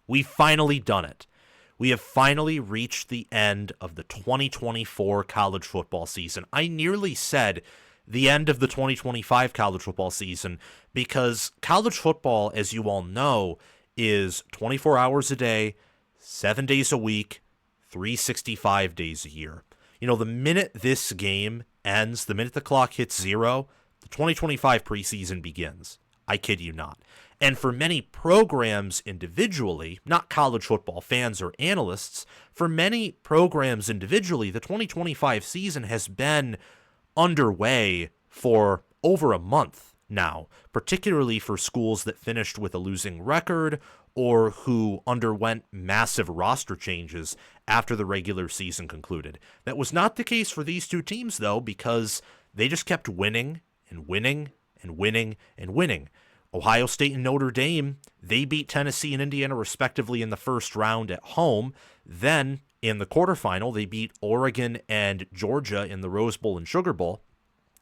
We've finally done it. We have finally reached the end of the 2024 college football season. I nearly said the end of the 2025 college football season because college football, as you all know, is 24 hours a day, 7 days a week, 365 days a year. You know, the minute this game ends, the minute the clock hits zero, the 2025 preseason begins. I kid you not. And for many programs individually, not college football fans or analysts, for many programs individually, the 2025 season has been underway for over a month now, particularly for schools that finished with a losing record or who underwent massive roster changes after the regular season concluded. That was not the case for these two teams, though, because they just kept winning and winning and winning and winning. Ohio State and Notre Dame, they beat Tennessee and Indiana respectively in the first round at home. Then in the quarterfinal, they beat Oregon and Georgia in the Rose Bowl and Sugar Bowl.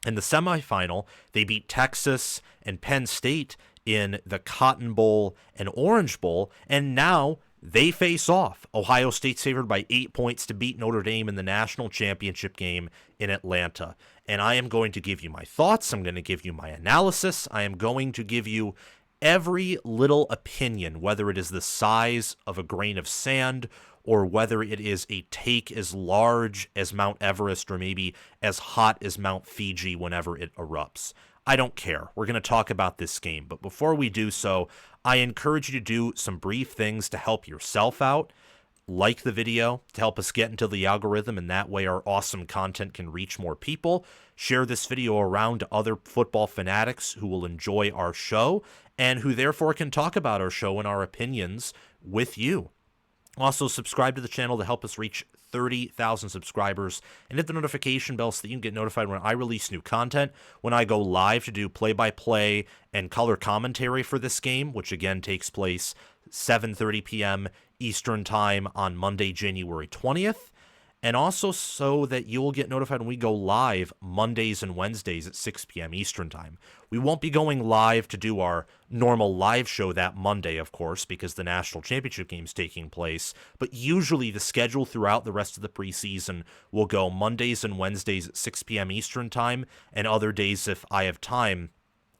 In the semifinal, they beat Texas and Penn State in the Cotton Bowl and Orange Bowl. And now they face off. Ohio State's favored by 8 points to beat Notre Dame in the national championship game in Atlanta. And I am going to give you my thoughts. I'm going to give you my analysis. I am going to give you every little opinion, whether it is the size of a grain of sand or whether it is a take as large as Mount Everest or maybe as hot as Mount Fiji whenever it erupts. I don't care. We're going to talk about this game. But before we do so, I encourage you to do some brief things to help yourself out. Like the video to help us get into the algorithm, and that way our awesome content can reach more people. Share this video around to other football fanatics who will enjoy our show and who therefore can talk about our show and our opinions with you. Also, subscribe to the channel to help us reach 30,000 subscribers and hit the notification bell so that you can get notified when I release new content, when I go live to do play-by-play and color commentary for this game, which again takes place 7:30 p.m. Eastern Time on Monday, January 20th, and also so that you'll get notified when we go live Mondays and Wednesdays at 6 p.m. Eastern Time. We won't be going live to do our normal live show that Monday, of course, because the national championship game is taking place, but usually the schedule throughout the rest of the preseason will go Mondays and Wednesdays at 6 p.m. Eastern Time, and other days, if I have time,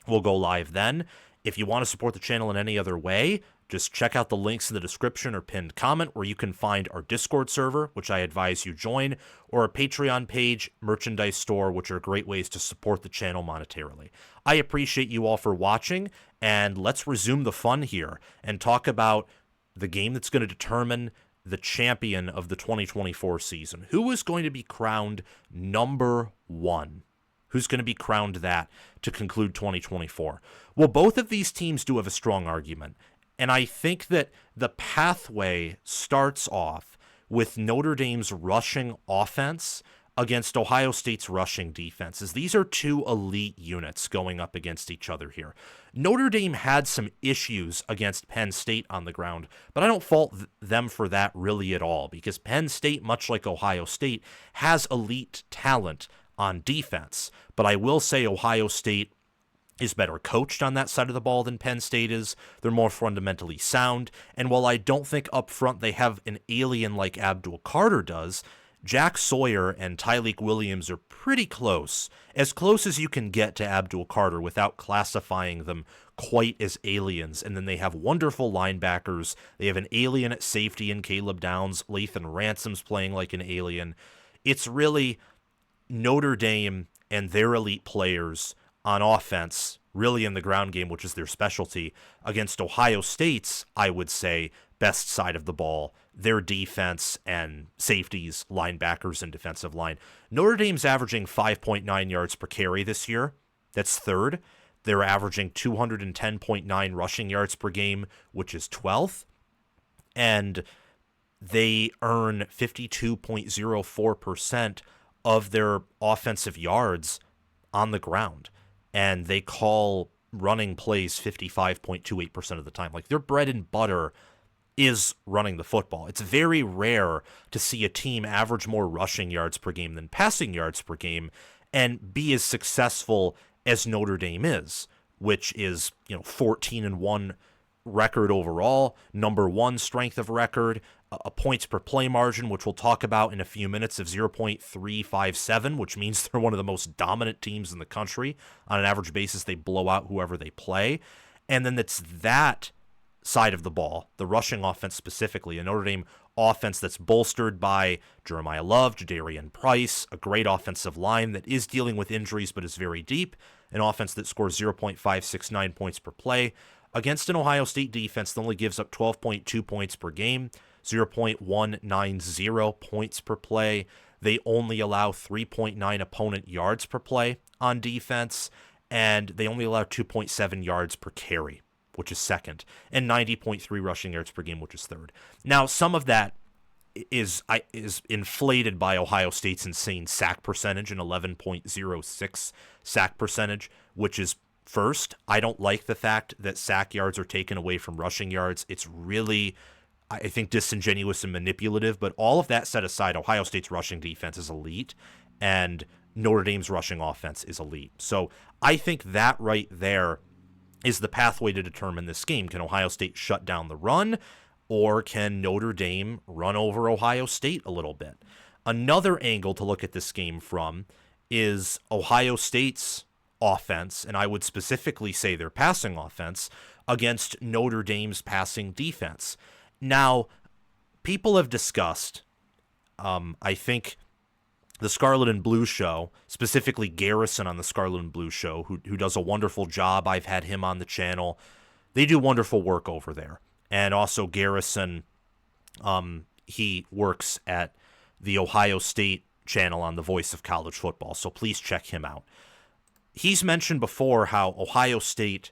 we'll go live then. If you want to support the channel in any other way, just check out the links in the description or pinned comment where you can find our Discord server, which I advise you join, or a Patreon page, merchandise store, which are great ways to support the channel monetarily. I appreciate you all for watching, and let's resume the fun here and talk about the game that's going to determine the champion of the 2024 season. Who is going to be crowned number one? Who's going to be crowned that to conclude 2024? Well, both of these teams do have a strong argument. And I think that the pathway starts off with Notre Dame's rushing offense against Ohio State's rushing defenses. These are two elite units going up against each other here. Notre Dame had some issues against Penn State on the ground, but I don't fault them for that really at all, because Penn State, much like Ohio State, has elite talent on defense. But I will say Ohio State is better coached on that side of the ball than Penn State is. They're more fundamentally sound. And while I don't think up front they have an alien like Abdul Carter does, Jack Sawyer and Tyleik Williams are pretty close as you can get to Abdul Carter without classifying them quite as aliens. And then they have wonderful linebackers. They have an alien at safety in Caleb Downs. Lathan Ransom's playing like an alien. It's really Notre Dame and their elite players on offense, really in the ground game, which is their specialty, against Ohio State's, I would say, best side of the ball, their defense and safeties, linebackers, and defensive line. Notre Dame's averaging 5.9 yards per carry this year. That's third. They're averaging 210.9 rushing yards per game, which is 12th. And they earn 52.04% of their offensive yards on the ground. And they call running plays 55.28% of the time. Like, their bread and butter is running the football. It's very rare to see a team average more rushing yards per game than passing yards per game and be as successful as Notre Dame is, which is, 14-1 record overall, number 1 strength of record, a points per play margin, which we'll talk about in a few minutes, of 0.357, which means they're one of the most dominant teams in the country. On an average basis, they blow out whoever they play. And then it's that side of the ball, the rushing offense specifically, a Notre Dame offense that's bolstered by Jeremiah Love, Jadarian Price, a great offensive line that is dealing with injuries but is very deep, an offense that scores 0.569 points per play, against an Ohio State defense that only gives up 12.2 points per game, 0.190 points per play. They only allow 3.9 opponent yards per play on defense, and they only allow 2.7 yards per carry, which is second, and 90.3 rushing yards per game, which is third. Now, some of that is inflated by Ohio State's insane sack percentage, an 11.06 sack percentage, which is first. I don't like the fact that sack yards are taken away from rushing yards. It's really, I think, disingenuous and manipulative, but all of that set aside, Ohio State's rushing defense is elite, and Notre Dame's rushing offense is elite. So I think that right there is the pathway to determine this game. Can Ohio State shut down the run, or can Notre Dame run over Ohio State a little bit? Another angle to look at this game from is Ohio State's offense, and I would specifically say their passing offense, against Notre Dame's passing defense. Now, people have discussed, I think, the Scarlet and Blue Show, specifically Garrison on the Scarlet and Blue Show, who does a wonderful job. I've had him on the channel. They do wonderful work over there. And also Garrison, he works at the Ohio State channel on the Voice of College Football, so please check him out. He's mentioned before how Ohio State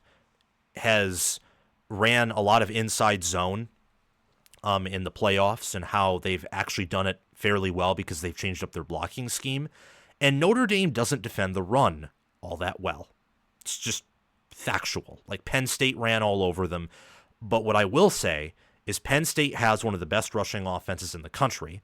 has ran a lot of inside zone in the playoffs, and how they've actually done it fairly well because they've changed up their blocking scheme. And Notre Dame doesn't defend the run all that well. It's just factual. Like, Penn State ran all over them. But what I will say is Penn State has one of the best rushing offenses in the country.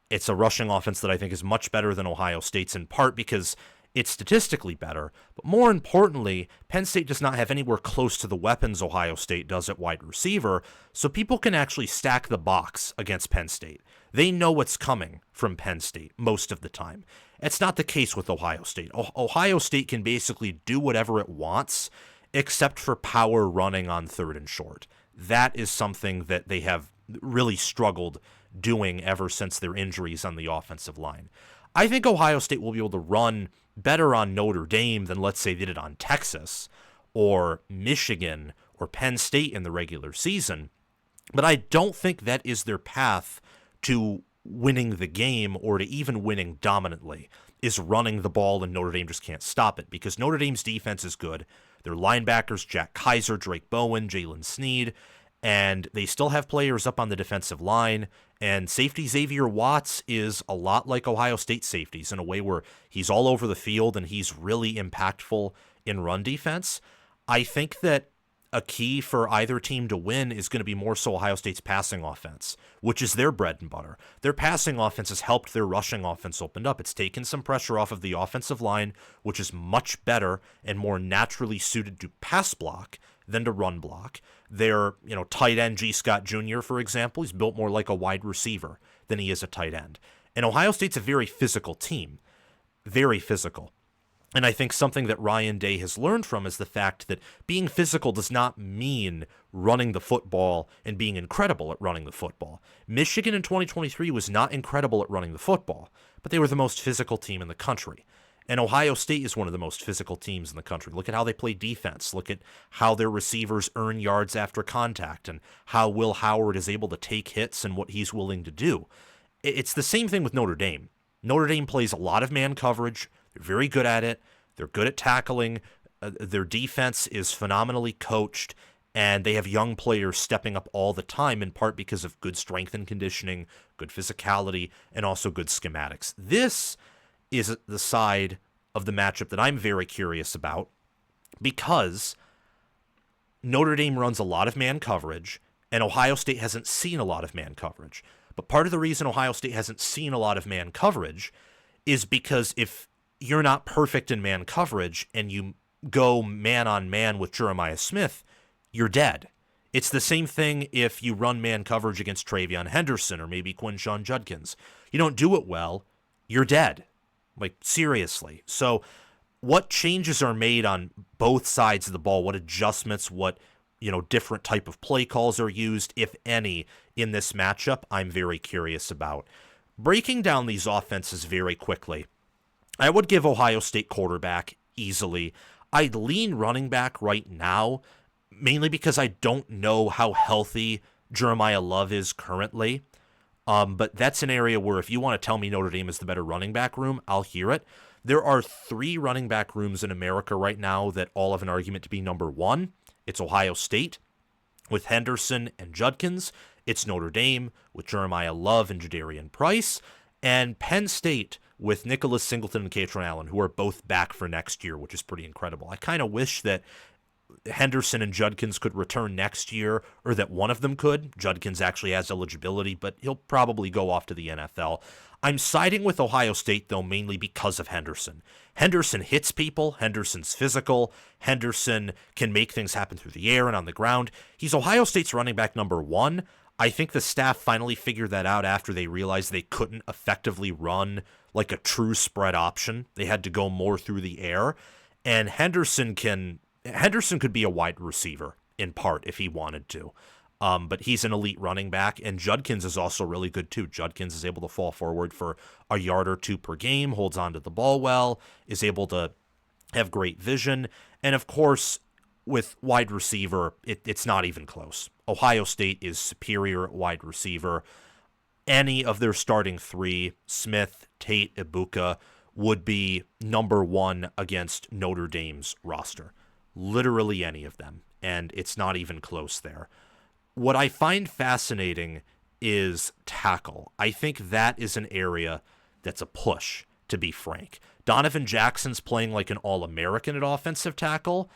It's a rushing offense that I think is much better than Ohio State's, in part because it's statistically better, but more importantly, Penn State does not have anywhere close to the weapons Ohio State does at wide receiver, so people can actually stack the box against Penn State. They know what's coming from Penn State most of the time. It's not the case with Ohio State. Ohio State can basically do whatever it wants, except for power running on third and short. That is something that they have really struggled doing ever since their injuries on the offensive line. I think Ohio State will be able to run better on Notre Dame than, let's say, they did on Texas or Michigan or Penn State in the regular season. But I don't think that is their path to winning the game, or to even winning dominantly, is running the ball, and Notre Dame just can't stop it, because Notre Dame's defense is good. Their linebackers, Jack Kaiser, Drake Bowen, Jalen Sneed, and they still have players up on the defensive line. And safety Xavier Watts is a lot like Ohio State safeties in a way where he's all over the field and he's really impactful in run defense. I think that a key for either team to win is going to be more so Ohio State's passing offense, which is their bread and butter. Their passing offense has helped their rushing offense open up. It's taken some pressure off of the offensive line, which is much better and more naturally suited to pass block than to run block. Their, tight end G. Scott Jr., for example, he's built more like a wide receiver than he is a tight end. And Ohio State's a very physical team, very physical. And I think something that Ryan Day has learned from is the fact that being physical does not mean running the football and being incredible at running the football. Michigan in 2023 was not incredible at running the football, but they were the most physical team in the country. And Ohio State is one of the most physical teams in the country. Look at how they play defense. Look at how their receivers earn yards after contact, and how Will Howard is able to take hits and what he's willing to do. It's the same thing with Notre Dame. Notre Dame plays a lot of man coverage. They're very good at it. They're good at tackling. Their defense is phenomenally coached, and they have young players stepping up all the time, in part because of good strength and conditioning, good physicality, and also good schematics. This is the side of the matchup that I'm very curious about, because Notre Dame runs a lot of man coverage, and Ohio State hasn't seen a lot of man coverage. But part of the reason Ohio State hasn't seen a lot of man coverage is because if you're not perfect in man coverage and you go man on man with Jeremiah Smith, you're dead. It's the same thing if you run man coverage against TreVeyon Henderson or maybe Quinshon Judkins. You don't do it well, you're dead. Like, seriously. So what changes are made on both sides of the ball? What adjustments, what, different type of play calls are used, if any, in this matchup? I'm very curious about. Breaking down these offenses very quickly, I would give Ohio State quarterback easily. I'd lean running back right now, mainly because I don't know how healthy Jeremiah Love is currently. But that's an area where if you want to tell me Notre Dame is the better running back room, I'll hear it. There are 3 running back rooms in America right now that all have an argument to be number 1. It's Ohio State with Henderson and Judkins. It's Notre Dame with Jeremiah Love and Jadarian Price. And Penn State with Nicholas Singleton and Katron Allen, who are both back for next year, which is pretty incredible. I kind of wish that Henderson and Judkins could return next year, or that one of them could. Judkins actually has eligibility, but he'll probably go off to the NFL. I'm siding with Ohio State, though, mainly because of Henderson. Henderson hits people. Henderson's physical. Henderson can make things happen through the air and on the ground. He's Ohio State's running back number 1. I think the staff finally figured that out after they realized they couldn't effectively run like a true spread option. They had to go more through the air. And Henderson could be a wide receiver in part if he wanted to. But he's an elite running back, and Judkins is also really good too. Judkins is able to fall forward for a yard or 2 per game, holds on to the ball well, is able to have great vision. And of course, with wide receiver, it's not even close. Ohio State is superior at wide receiver. Any of their starting 3, Smith, Tate, Egbuka, would be number 1 against Notre Dame's roster. Literally any of them, and it's not even close there. What I find fascinating is tackle. I think that is an area that's a push, to be frank. Donovan Jackson's playing like an All-American at offensive tackle.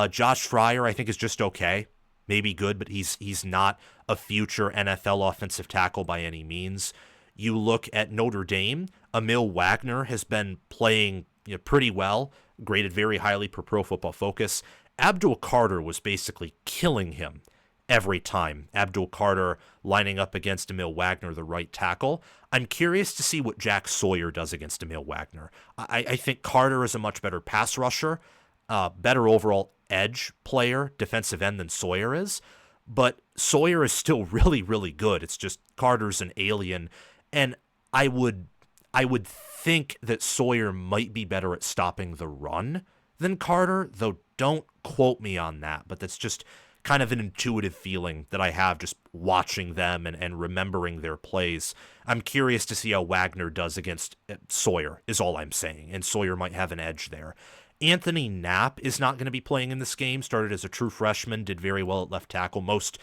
Josh Fryer, I think, is just okay. Maybe good, but he's not a future NFL offensive tackle by any means. You look at Notre Dame, Emil Wagner has been playing pretty well, graded very highly per Pro Football Focus. Abdul Carter was basically killing him every time. Abdul Carter lining up against Emil Wagner, the right tackle. I'm curious to see what Jack Sawyer does against Emil Wagner. I think Carter is a much better pass rusher, better overall edge player, defensive end than Sawyer is. But Sawyer is still really, really good. It's just Carter's an alien. And I would think that Sawyer might be better at stopping the run than Carter, though don't quote me on that. But that's just kind of an intuitive feeling that I have just watching them and remembering their plays. I'm curious to see how Wagner does against Sawyer, is all I'm saying. And Sawyer might have an edge there. Anthony Knapp is not going to be playing in this game. Started as a true freshman, did very well at left tackle. Most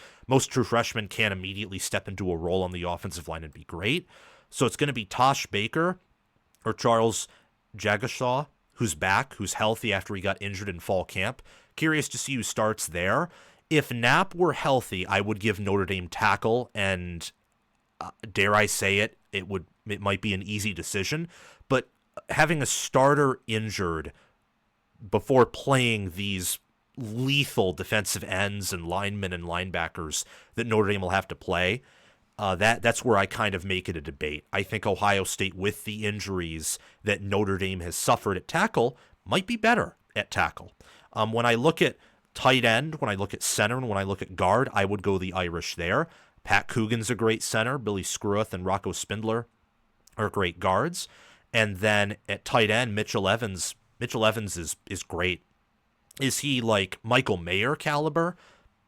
true freshmen can immediately step into a role on the offensive line and be great. So it's going to be Tosh Baker or Charles Jagashaw, who's back, who's healthy after he got injured in fall camp. Curious to see who starts there. If Knapp were healthy, I would give Notre Dame tackle, and dare I say it, it might be an easy decision. But having a starter injured before playing these lethal defensive ends and linemen and linebackers that Notre Dame will have to play, that's where I kind of make it a debate. I think Ohio State, with the injuries that Notre Dame has suffered at tackle, might be better at tackle. When I look at tight end, when I look at center, and when I look at guard, I would go the Irish there. Pat Coogan's a great center. Billy Scruth and Rocco Spindler are great guards. And then at tight end, Mitchell Evans is great. Is he like Michael Mayer caliber?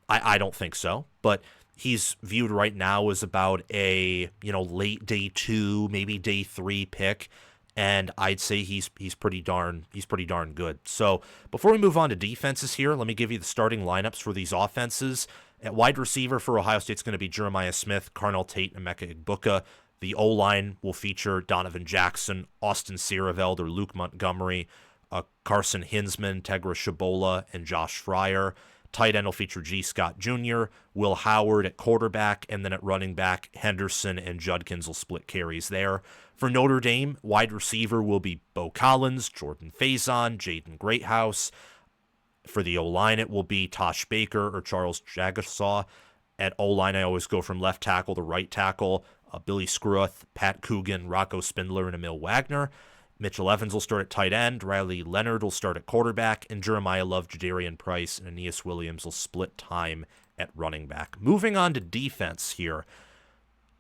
I don't think so, but he's viewed right now as about a late day 2, maybe day 3 pick, and I'd say he's pretty darn good. So before we move on to defenses here, let me give you the starting lineups for these offenses. At wide receiver for Ohio State's going to be Jeremiah Smith, Carnell Tate, and Emeka Egbuka. The O-line will feature Donovan Jackson, Austin Sierreveld or Luke Montgomery, Carson Hinsman, Tegra Shabola, and Josh Fryer. Tight end will feature G. Scott Jr., Will Howard at quarterback, and then at running back, Henderson and Judkins will split carries there. For Notre Dame, wide receiver will be Bo Collins, Jordan Faison, Jaden Greathouse. For the O-line, it will be Tosh Baker or Charles Jagasaw. At O-line, I always go from left tackle to right tackle. Billy Scruth, Pat Coogan, Rocco Spindler, and Emil Wagner. Mitchell Evans will start at tight end. Riley Leonard will start at quarterback. And Jeremiah Love, Jadarian Price, and Aeneas Williams will split time at running back. Moving on to defense here.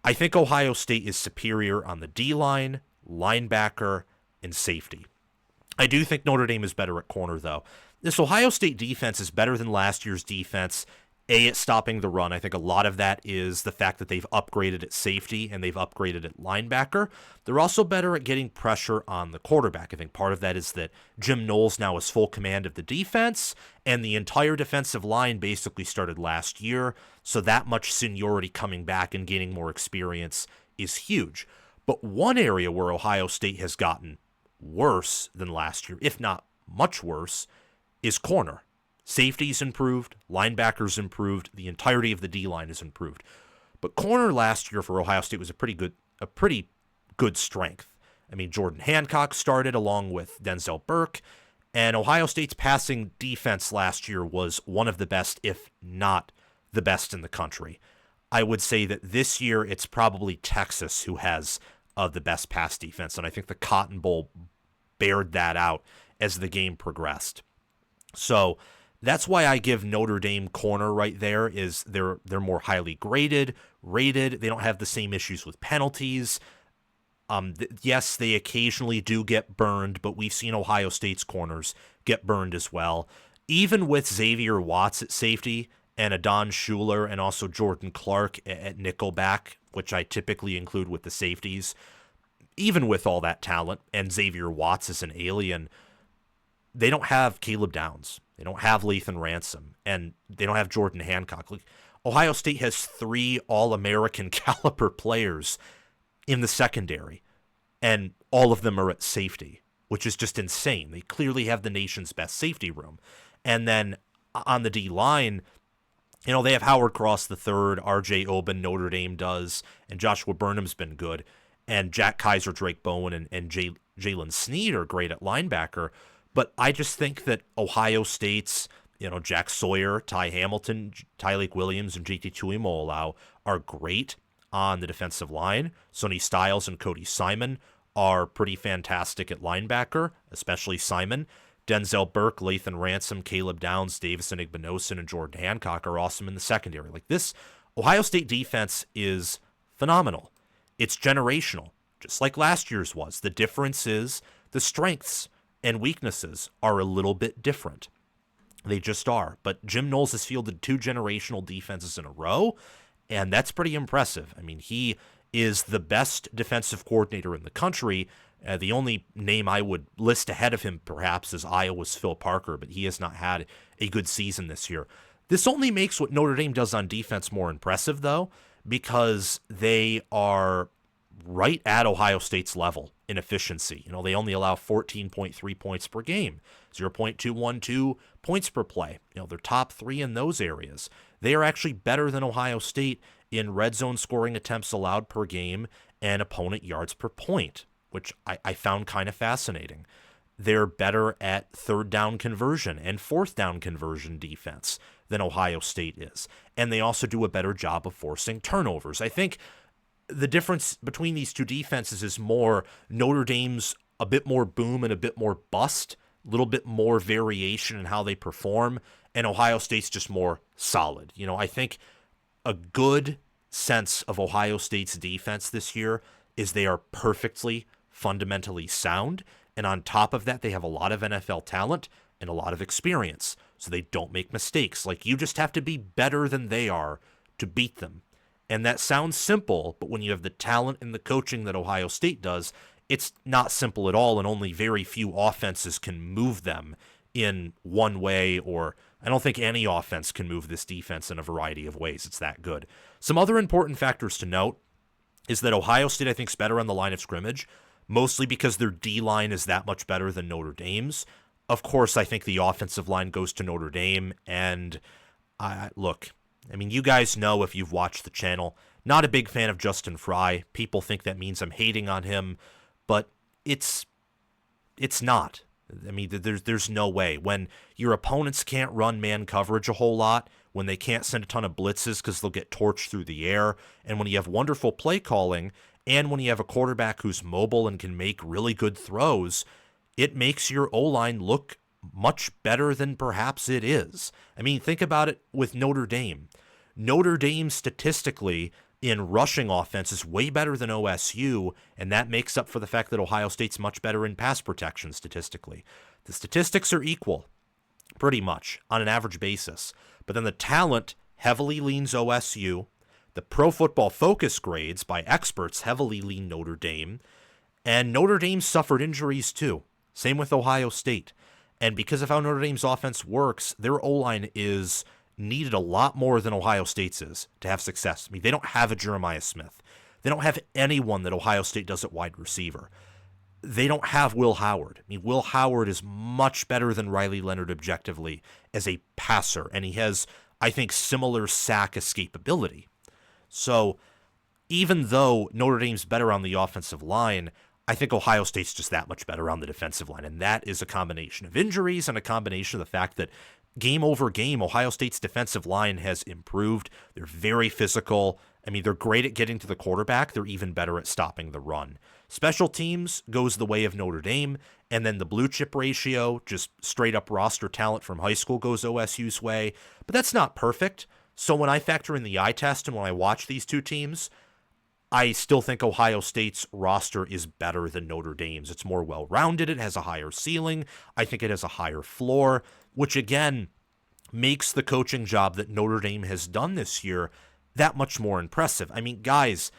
I think Ohio State is superior on the D-line, linebacker, and safety. I do think Notre Dame is better at corner, though. This Ohio State defense is better than last year's defense. At stopping the run. I think a lot of that is the fact that they've upgraded at safety and they've upgraded at linebacker. They're also better at getting pressure on the quarterback. I think part of that is that Jim Knowles now has full command of the defense, and the entire defensive line basically started last year, so that much seniority coming back and gaining more experience is huge. But one area where Ohio State has gotten worse than last year, if not much worse, is corner. Safety's improved, linebackers improved, the entirety of the D-line is improved. But corner last year for Ohio State was a pretty good strength. I mean, Jordan Hancock started along with Denzel Burke, and Ohio State's passing defense last year was one of the best, if not the best in the country. I would say that this year it's probably Texas who has the best pass defense, and I think the Cotton Bowl bared that out as the game progressed. So that's why I give Notre Dame corner right there. Is they're more highly rated. They don't have the same issues with penalties. Yes, they occasionally do get burned, but we've seen Ohio State's corners get burned as well. Even with Xavier Watts at safety and Adon Schuler and also Jordan Clark at nickelback, which I typically include with the safeties, even with all that talent and Xavier Watts is an alien, they don't have Caleb Downs. They don't have Lathan Ransom, and they don't have Jordan Hancock. Like, Ohio State has 3 All-American caliber players in the secondary, and all of them are at safety, which is just insane. They clearly have the nation's best safety room. And then on the D-line, they have Howard Cross III, R.J. Oben, Notre Dame does, and Joshua Burnham's been good, and Jack Kaiser, Drake Bowen, and Jalen Sneed are great at linebacker. But I just think that Ohio State's, Jack Sawyer, Ty Hamilton, Tyleik Williams, and JT Tuimoloau are great on the defensive line. Sonny Styles and Cody Simon are pretty fantastic at linebacker, especially Simon. Denzel Burke, Lathan Ransom, Caleb Downs, Davison Igbinosun, and Jordan Hancock are awesome in the secondary. Like, this Ohio State defense is phenomenal. It's generational, just like last year's was. The difference is the strengths and weaknesses are a little bit different. They just are. But Jim Knowles has fielded 2 generational defenses in a row, and that's pretty impressive. I mean, he is the best defensive coordinator in the country. The only name I would list ahead of him, perhaps, is Iowa's Phil Parker, but he has not had a good season this year. This only makes what Notre Dame does on defense more impressive, though, because they are right at Ohio State's level in efficiency. They only allow 14.3 points per game, 0.212 points per play. They're top 3 in those areas. They are actually better than Ohio State in red zone scoring attempts allowed per game and opponent yards per point, which I found kind of fascinating. They're better at third down conversion and fourth down conversion defense than Ohio State is. And they also do a better job of forcing turnovers. I think the difference between these two defenses is more Notre Dame's a bit more boom and a bit more bust, a little bit more variation in how they perform, and Ohio State's just more solid. I think a good sense of Ohio State's defense this year is they are perfectly, fundamentally sound, and on top of that, they have a lot of NFL talent and a lot of experience, so they don't make mistakes. Like, you just have to be better than they are to beat them. And that sounds simple, but when you have the talent and the coaching that Ohio State does, it's not simple at all, and only very few offenses can move them in one way, or I don't think any offense can move this defense in a variety of ways. It's that good. Some other important factors to note is that Ohio State, I think, is better on the line of scrimmage, mostly because their D-line is that much better than Notre Dame's. Of course, I think the offensive line goes to Notre Dame, and look, I mean, you guys know if you've watched the channel, not a big fan of Justin Fry. People think that means I'm hating on him, but it's not. I mean, there's no way. When your opponents can't run man coverage a whole lot, when they can't send a ton of blitzes because they'll get torched through the air, and when you have wonderful play calling, and when you have a quarterback who's mobile and can make really good throws, it makes your O-line look much better than perhaps it is. I mean, think about it with Notre Dame. Notre Dame statistically in rushing offense is way better than OSU, and that makes up for the fact that Ohio State's much better in pass protection statistically. The statistics are equal, pretty much, on an average basis. But then the talent heavily leans OSU. The Pro Football Focus grades by experts heavily lean Notre Dame. And Notre Dame suffered injuries too. Same with Ohio State. And because of how Notre Dame's offense works, their O-line is needed a lot more than Ohio State's is to have success. I mean, they don't have a Jeremiah Smith. They don't have anyone that Ohio State does at wide receiver. They don't have Will Howard. I mean, Will Howard is much better than Riley Leonard objectively as a passer, and he has, I think, similar sack escapability. So even though Notre Dame's better on the offensive line, I think Ohio State's just that much better on the defensive line, and that is a combination of injuries and a combination of the fact that game over game, Ohio State's defensive line has improved. They're very physical. I mean, they're great at getting to the quarterback. They're even better at stopping the run. Special teams goes the way of Notre Dame, and then the blue chip ratio, just straight up roster talent from high school, goes OSU's way. But that's not perfect. So when I factor in the eye test and when I watch these two teams, I still think Ohio State's roster is better than Notre Dame's. It's more well-rounded. It has a higher ceiling. I think it has a higher floor, which again makes the coaching job that Notre Dame has done this year that much more impressive. I mean, guys,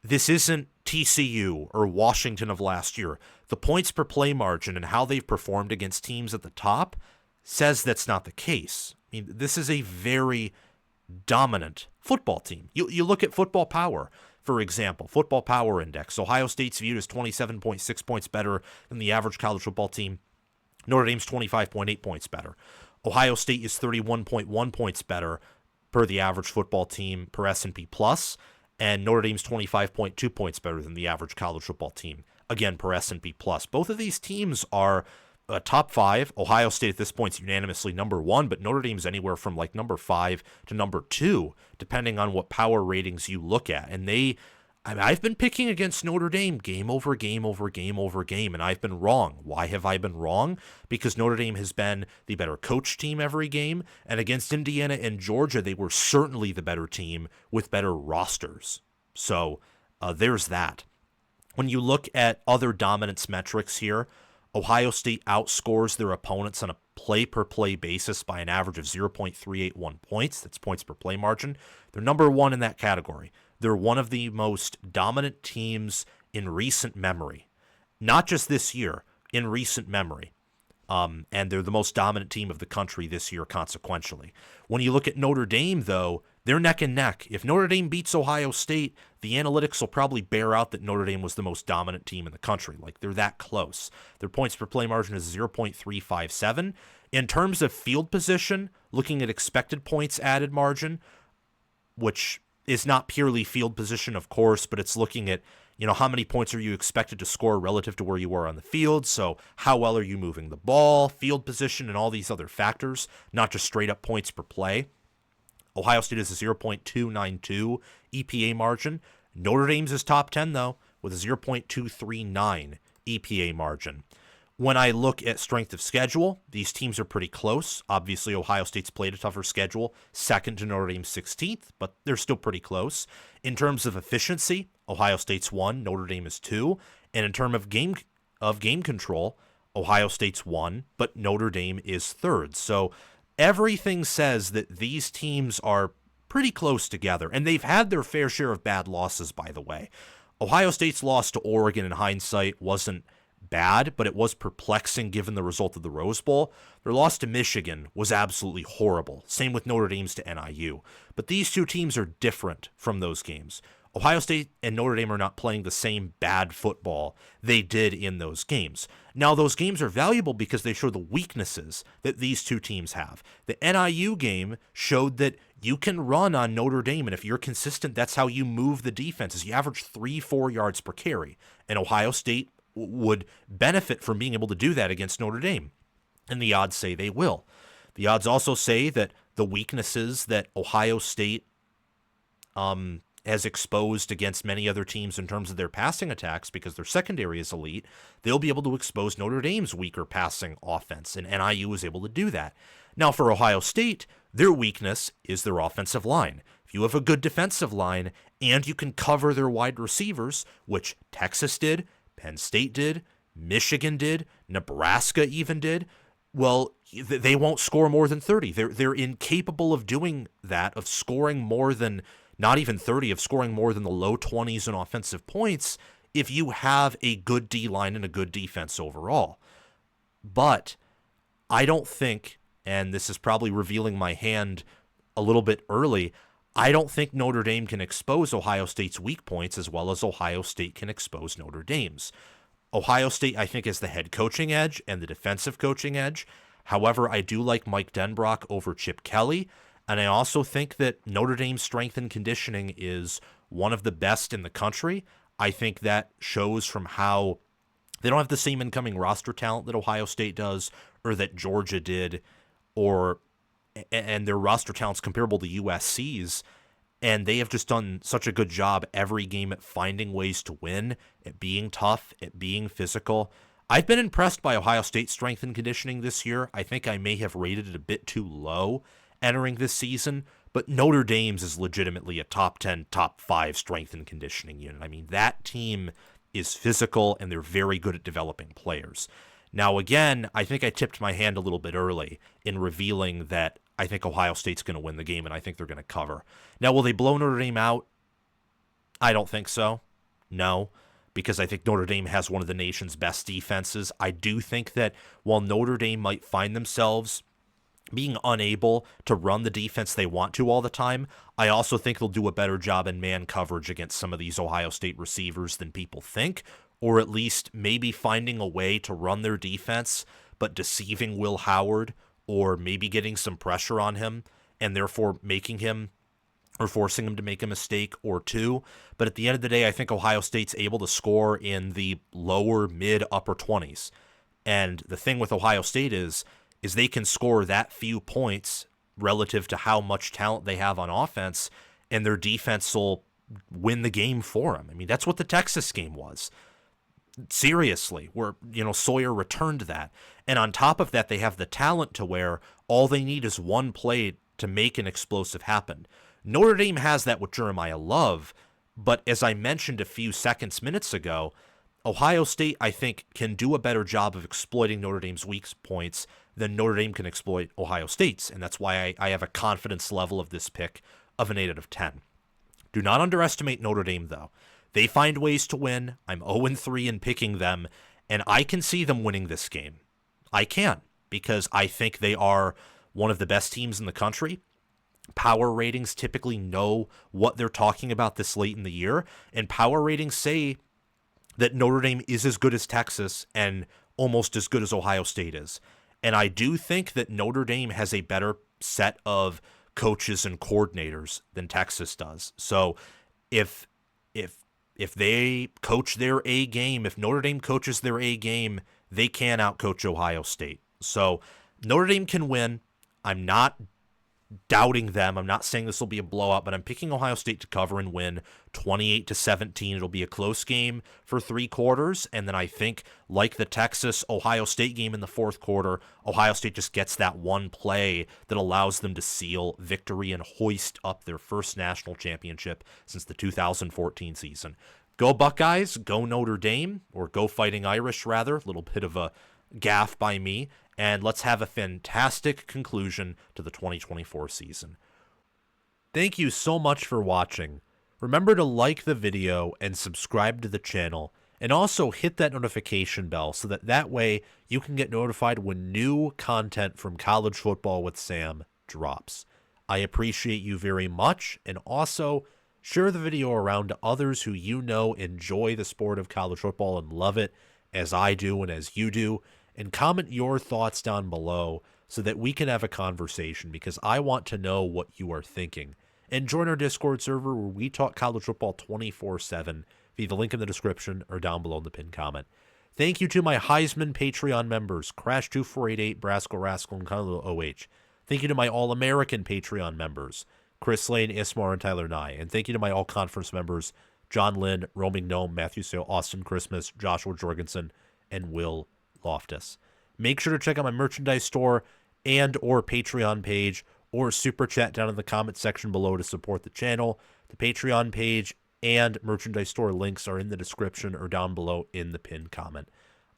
this isn't TCU or Washington of last year. The points per play margin and how they've performed against teams at the top says that's not the case. I mean, this is a very dominant football team. You look at football power, for example, football power index. Ohio State's viewed as 27.6 points better than the average college football team. Notre Dame's 25.8 points better. Ohio State is 31.1 points better per the average football team per S&P Plus, and Notre Dame's 25.2 points better than the average college football team, again, per S&P Plus. Both of these teams are top five. Ohio State at this point is unanimously number one, but Notre Dame's anywhere from like number 5 to number 2, depending on what power ratings you look at. And I've been picking against Notre Dame game over game over game over game, and I've been wrong. Why have I been wrong? Because Notre Dame has been the better coach team every game, and against Indiana and Georgia, they were certainly the better team with better rosters. So there's that. When you look at other dominance metrics here, Ohio State outscores their opponents on a play-per-play basis by an average of 0.381 points. That's points per play margin. They're number one in that category. They're one of the most dominant teams in recent memory. Not just this year, in recent memory. And they're the most dominant team of the country this year, consequentially. When you look at Notre Dame, though, they're neck and neck. If Notre Dame beats Ohio State, the analytics will probably bear out that Notre Dame was the most dominant team in the country. Like, they're that close. Their points per play margin is 0.357. In terms of field position, looking at expected points added margin, which is not purely field position, of course, but it's looking at, how many points are you expected to score relative to where you are on the field? So how well are you moving the ball, field position, and all these other factors, not just straight up points per play. Ohio State has a 0.292 EPA margin. Notre Dame's is top 10, though, with a 0.239 EPA margin. When I look at strength of schedule, these teams are pretty close. Obviously, Ohio State's played a tougher schedule, second to Notre Dame's 16th, but they're still pretty close. In terms of efficiency, Ohio State's 1, Notre Dame is 2. And in terms of game control, Ohio State's 1, but Notre Dame is 3rd. So everything says that these teams are pretty close together, and they've had their fair share of bad losses, by the way. Ohio State's loss to Oregon in hindsight wasn't bad, but it was perplexing given the result of the Rose Bowl. Their loss to Michigan was absolutely horrible. Same with Notre Dame's to NIU. But these two teams are different from those games. Ohio State and Notre Dame are not playing the same bad football they did in those games. Now, those games are valuable because they show the weaknesses that these two teams have. The NIU game showed that you can run on Notre Dame, and if you're consistent, that's how you move the defenses. You average 3-4 yards per carry. And Ohio State would benefit from being able to do that against Notre Dame. And the odds say they will. The odds also say that the weaknesses that Ohio State has exposed against many other teams in terms of their passing attacks, because their secondary is elite, they'll be able to expose Notre Dame's weaker passing offense, and NIU is able to do that. Now, for Ohio State, their weakness is their offensive line. If you have a good defensive line and you can cover their wide receivers, which Texas did, Penn State did, Michigan did, Nebraska even did, well, they won't score more than 30. They're incapable of doing that, of scoring more than, not even 30, of scoring more than the low 20s in offensive points if you have a good D-line and a good defense overall. But I don't think, and this is probably revealing my hand a little bit early, I don't think Notre Dame can expose Ohio State's weak points as well as Ohio State can expose Notre Dame's. Ohio State, I think, is the head coaching edge and the defensive coaching edge. However, I do like Mike Denbrock over Chip Kelly, and I also think that Notre Dame's strength and conditioning is one of the best in the country. I think that shows from how they don't have the same incoming roster talent that Ohio State does or that Georgia did, and their roster talent's comparable to USC's. And they have just done such a good job every game at finding ways to win, at being tough, at being physical. I've been impressed by Ohio State's strength and conditioning this year. I think I may have rated it a bit too low entering this season, but Notre Dame's is legitimately a top 10, top 5 strength and conditioning unit. I mean, that team is physical, and they're very good at developing players. Now, again, I think I tipped my hand a little bit early in revealing that I think Ohio State's going to win the game, and I think they're going to cover. Now, will they blow Notre Dame out? I don't think so. No, because I think Notre Dame has one of the nation's best defenses. I do think that while Notre Dame might find themselves being unable to run the defense they want to all the time, I also think they'll do a better job in man coverage against some of these Ohio State receivers than people think, or at least maybe finding a way to run their defense, but deceiving Will Howard, or maybe getting some pressure on him and therefore making him or forcing him to make a mistake or two. But at the end of the day, I think Ohio State's able to score in the lower, mid, upper 20s. And the thing with Ohio State is they can score that few points relative to how much talent they have on offense, and their defense will win the game for them. I mean, that's what the Texas game was. Seriously, where, Sawyer returned that. And on top of that, they have the talent to where all they need is one play to make an explosive happen. Notre Dame has that with Jeremiah Love, but as I mentioned a few minutes ago, Ohio State, I think, can do a better job of exploiting Notre Dame's weak points than Notre Dame can exploit Ohio State's, and that's why I have a confidence level of this pick of an 8 out of 10. Do not underestimate Notre Dame, though. They find ways to win. I'm 0-3 in picking them, and I can see them winning this game. I can, because I think they are one of the best teams in the country. Power ratings typically know what they're talking about this late in the year, and power ratings say that Notre Dame is as good as Texas and almost as good as Ohio State is. And I do think that Notre Dame has a better set of coaches and coordinators than Texas does. So if they coach their A game, if Notre Dame coaches their A game, they can outcoach Ohio State. So Notre Dame can win. I'm not doubting them. I'm not saying this will be a blowout, but I'm picking Ohio State to cover and win 28-17. It'll be a close game for 3 quarters, and then I think, like the Texas-Ohio State game in the 4th quarter, Ohio State just gets that one play that allows them to seal victory and hoist up their first national championship since the 2014 season. Go Buckeyes, go Notre Dame, or go Fighting Irish, rather. A little bit of a gaffe by me. And let's have a fantastic conclusion to the 2024 season. Thank you so much for watching. Remember to like the video and subscribe to the channel, and also hit that notification bell so that way you can get notified when new content from College Football with Sam drops. I appreciate you very much, and also share the video around to others who enjoy the sport of college football and love it as I do and as you do. And comment your thoughts down below so that we can have a conversation, because I want to know what you are thinking. And join our Discord server where we talk college football 24/7 via the link in the description or down below in the pinned comment. Thank you to my Heisman Patreon members, Crash2488, Brasco Rascal, and Kylo OH. Thank you to my All-American Patreon members, Chris Lane, Ismar, and Tyler Nye. And thank you to my All-Conference members, John Lynn, Roaming Gnome, Matthew Sale, Austin Christmas, Joshua Jorgensen, and Will Loftus. Make sure to check out my merchandise store and or Patreon page or Super Chat down in the comment section below to support the channel. The Patreon page and merchandise store links are in the description or down below in the pinned comment.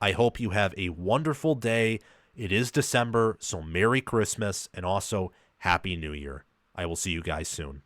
I hope you have a wonderful day. It is December, so Merry Christmas and also Happy New Year. I will see you guys soon.